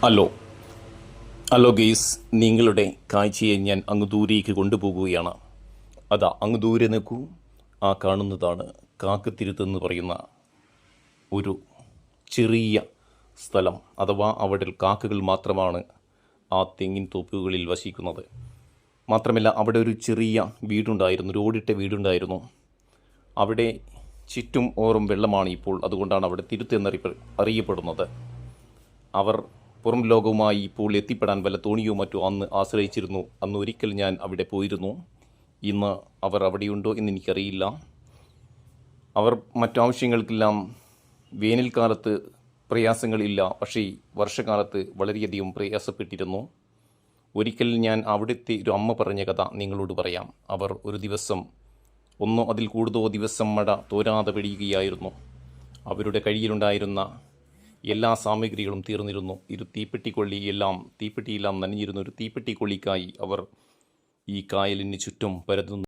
Hello hello guys, നിങ്ങളുടെ കാഴ്ചയെ ഞാൻ അങ്ങ് ദൂരേക്ക് കൊണ്ടുപോകുകയാണ്. അതാ അങ്ങ് ദൂരെ നിൽക്കൂ. ആ കാണുന്നതാണ് കാക്കത്തിരുത്തെന്ന് പറയുന്ന ഒരു ചെറിയ സ്ഥലം. അഥവാ അവിടെ കാക്കകൾ മാത്രമാണ് ആ തെങ്ങിൻ തോപ്പുകളിൽ വസിക്കുന്നത്. മാത്രമല്ല, അവിടെ ഒരു ചെറിയ വീടുണ്ടായിരുന്നു, ഒരു ഓടിട്ട വീടുണ്ടായിരുന്നു. അവിടെ ചുറ്റും ഓറും വെള്ളമാണ് ഇപ്പോൾ. അതുകൊണ്ടാണ് അവിടെ അറിയപ്പെടുന്നത്. അവർ പുറം ലോകവുമായി ഇപ്പോൾ എത്തിപ്പെടാൻ വല്ല തോണിയോ മറ്റോ അന്ന് ആശ്രയിച്ചിരുന്നു. അന്ന് ഒരിക്കൽ ഞാൻ അവിടെ പോയിരുന്നു. ഇന്ന് അവർ അവിടെയുണ്ടോ എന്ന് എനിക്കറിയില്ല. അവർ മറ്റാവശ്യങ്ങൾക്കെല്ലാം വേനൽക്കാലത്ത് പ്രയാസങ്ങളില്ല, പക്ഷേ വർഷകാലത്ത് വളരെയധികം പ്രയാസപ്പെട്ടിരുന്നു. ഒരിക്കൽ ഞാൻ അവിടുത്തെ ഒരു അമ്മ പറഞ്ഞ കഥ നിങ്ങളോട് പറയാം. അവർ ഒരു ദിവസം ഒന്നോ അതിൽ കൂടുതലോ ദിവസം മഴ തോരാതെ പെയ്യുകയായിരുന്നു. അവരുടെ കയ്യിലുണ്ടായിരുന്ന എല്ലാ സാമഗ്രികളും തീർന്നിരുന്നു. ഒരു തീപ്പെട്ടിയെല്ലാം നനഞ്ഞിരുന്ന ഒരു തീപ്പെട്ടിക്കൊള്ളിക്കായി അവർ ഈ കായലിന് ചുറ്റും പരതുന്നു.